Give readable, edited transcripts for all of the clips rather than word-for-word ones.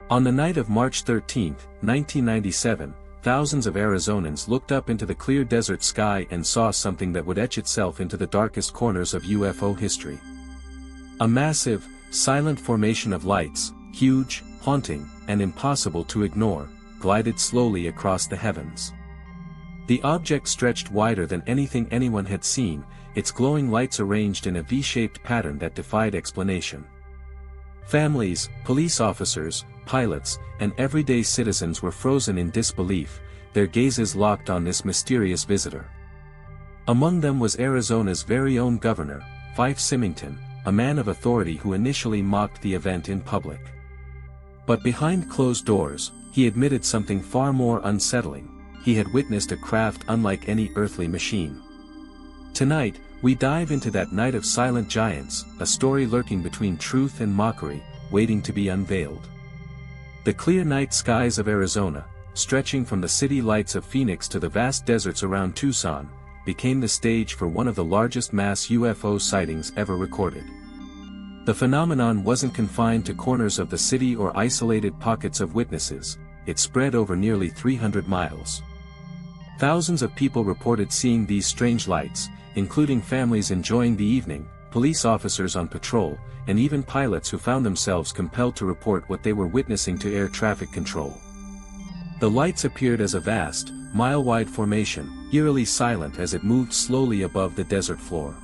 On the night of March 13, 1997, thousands of Arizonans looked up into the clear desert sky and saw something that would etch itself into the darkest corners of UFO history. A massive, silent formation of lights, huge, haunting, and impossible to ignore, glided slowly across the heavens. The object stretched wider than anything anyone had seen, its glowing lights arranged in a V-shaped pattern that defied explanation. Families, police officers, pilots, and everyday citizens were frozen in disbelief, their gazes locked on this mysterious visitor. Among them was Arizona's very own governor, Fife Symington, a man of authority who initially mocked the event in public. But behind closed doors, he admitted something far more unsettling: he had witnessed a craft unlike any earthly machine. Tonight, we dive into that night of silent giants, a story lurking between truth and mockery, waiting to be unveiled. The clear night skies of Arizona, stretching from the city lights of Phoenix to the vast deserts around Tucson, became the stage for one of the largest mass UFO sightings ever recorded. The phenomenon wasn't confined to corners of the city or isolated pockets of witnesses, it spread over nearly 300 miles. Thousands of people reported seeing these strange lights, including families enjoying the evening, police officers on patrol, and even pilots who found themselves compelled to report what they were witnessing to air traffic control. The lights appeared as a vast, mile-wide formation, eerily silent as it moved slowly above the desert floor.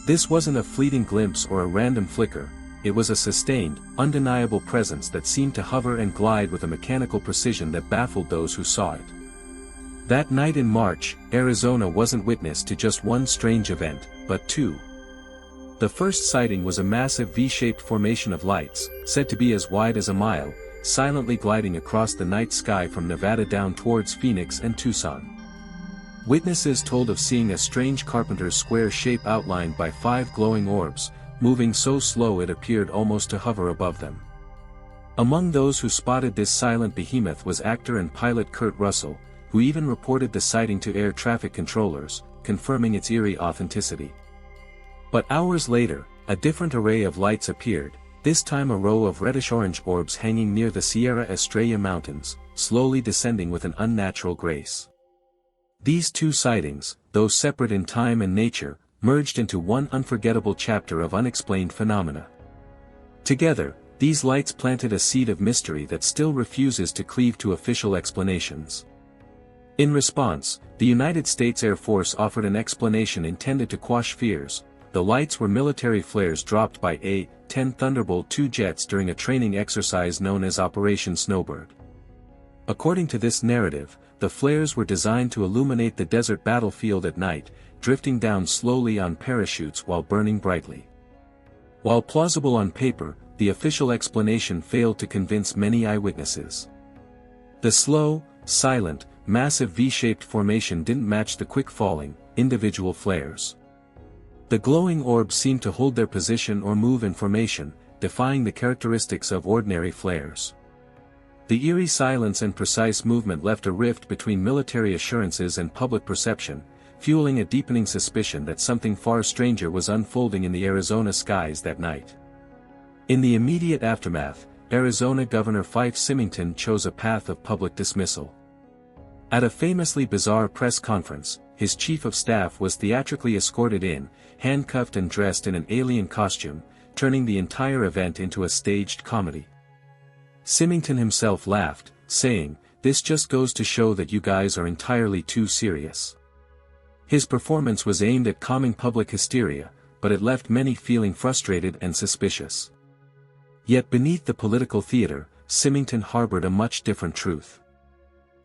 This wasn't a fleeting glimpse or a random flicker, it was a sustained, undeniable presence that seemed to hover and glide with a mechanical precision that baffled those who saw it. That night in March, Arizona wasn't witness to just one strange event, but two. The first sighting was a massive V-shaped formation of lights, said to be as wide as a mile, silently gliding across the night sky from Nevada down towards Phoenix and Tucson. Witnesses told of seeing a strange carpenter's square shape outlined by 5 glowing orbs, moving so slow it appeared almost to hover above them. Among those who spotted this silent behemoth was actor and pilot Kurt Russell, who even reported the sighting to air traffic controllers, confirming its eerie authenticity. But hours later, a different array of lights appeared, this time a row of reddish-orange orbs hanging near the Sierra Estrella Mountains, slowly descending with an unnatural grace. These two sightings, though separate in time and nature, merged into one unforgettable chapter of unexplained phenomena. Together, these lights planted a seed of mystery that still refuses to cleave to official explanations. In response, the United States Air Force offered an explanation intended to quash fears. The lights were military flares dropped by A-10 Thunderbolt II jets during a training exercise known as Operation Snowbird. According to this narrative, the flares were designed to illuminate the desert battlefield at night, drifting down slowly on parachutes while burning brightly. While plausible on paper, the official explanation failed to convince many eyewitnesses. The slow, silent, massive V-shaped formation didn't match the quick-falling, individual flares. The glowing orbs seemed to hold their position or move in formation, defying the characteristics of ordinary flares. The eerie silence and precise movement left a rift between military assurances and public perception, fueling a deepening suspicion that something far stranger was unfolding in the Arizona skies that night. In the immediate aftermath, Arizona Governor Fife Symington chose a path of public dismissal. At a famously bizarre press conference, his chief of staff was theatrically escorted in, handcuffed and dressed in an alien costume, turning the entire event into a staged comedy. Symington himself laughed, saying, "This just goes to show that you guys are entirely too serious." His performance was aimed at calming public hysteria, but it left many feeling frustrated and suspicious. Yet beneath the political theater, Symington harbored a much different truth.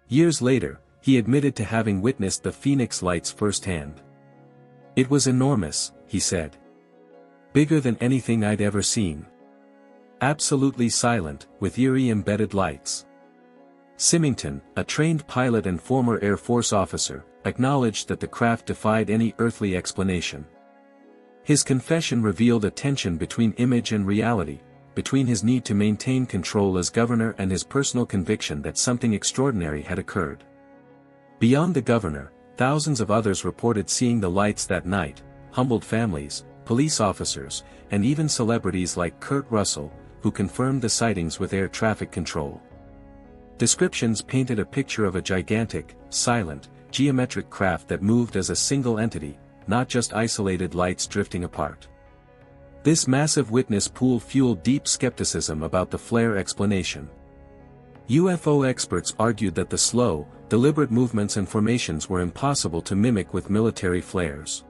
Years later, he admitted to having witnessed the Phoenix lights firsthand. "It was enormous," he said. "Bigger than anything I'd ever seen. Absolutely silent, with eerie embedded lights." Symington, a trained pilot and former Air Force officer, acknowledged that the craft defied any earthly explanation. His confession revealed a tension between image and reality, between his need to maintain control as governor and his personal conviction that something extraordinary had occurred. Beyond the governor, thousands of others reported seeing the lights that night, humbled families, police officers, and even celebrities like Kurt Russell, who confirmed the sightings with air traffic control. Descriptions painted a picture of a gigantic, silent, geometric craft that moved as a single entity, not just isolated lights drifting apart. This massive witness pool fueled deep skepticism about the flare explanation. UFO experts argued that the slow, deliberate movements and formations were impossible to mimic with military flares.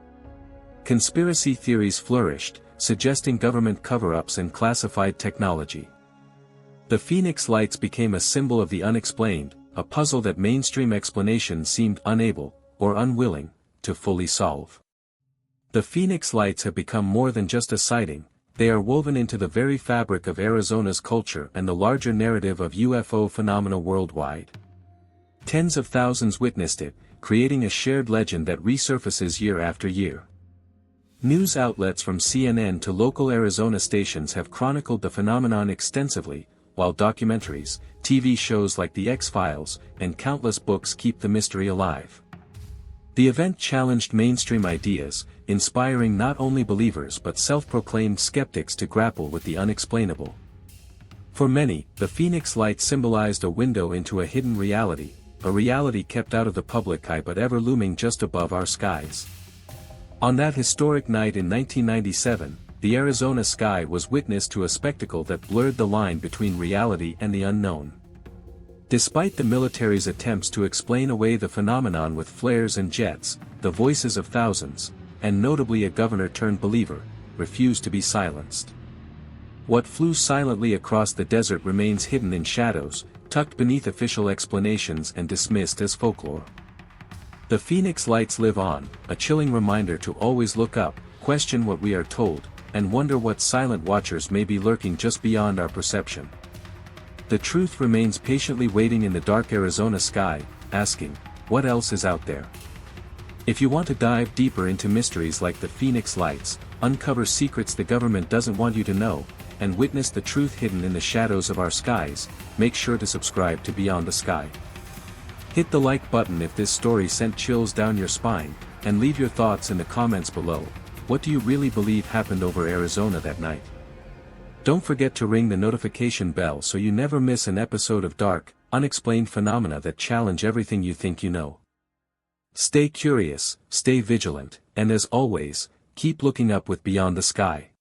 Conspiracy theories flourished, suggesting government cover-ups and classified technology. The Phoenix Lights became a symbol of the unexplained, a puzzle that mainstream explanations seemed unable, or unwilling, to fully solve. The Phoenix Lights have become more than just a sighting, they are woven into the very fabric of Arizona's culture and the larger narrative of UFO phenomena worldwide. Tens of thousands witnessed it, creating a shared legend that resurfaces year after year. News outlets from CNN to local Arizona stations have chronicled the phenomenon extensively, while documentaries, TV shows like The X-Files, and countless books keep the mystery alive. The event challenged mainstream ideas, inspiring not only believers but self-proclaimed skeptics to grapple with the unexplainable. For many, the Phoenix Lights symbolized a window into a hidden reality, a reality kept out of the public eye but ever looming just above our skies. On that historic night in 1997, the Arizona sky was witness to a spectacle that blurred the line between reality and the unknown. Despite the military's attempts to explain away the phenomenon with flares and jets, the voices of thousands, and notably a governor-turned-believer, refused to be silenced. What flew silently across the desert remains hidden in shadows, tucked beneath official explanations and dismissed as folklore. The Phoenix Lights live on, a chilling reminder to always look up, question what we are told, and wonder what silent watchers may be lurking just beyond our perception. The truth remains patiently waiting in the dark Arizona sky, asking, what else is out there? If you want to dive deeper into mysteries like the Phoenix Lights, uncover secrets the government doesn't want you to know, and witness the truth hidden in the shadows of our skies, make sure to subscribe to Beyond the Sky. Hit the like button if this story sent chills down your spine, and leave your thoughts in the comments below. What do you really believe happened over Arizona that night? Don't forget to ring the notification bell so you never miss an episode of dark, unexplained phenomena that challenge everything you think you know. Stay curious, stay vigilant, and as always, keep looking up with Beyond the Sky.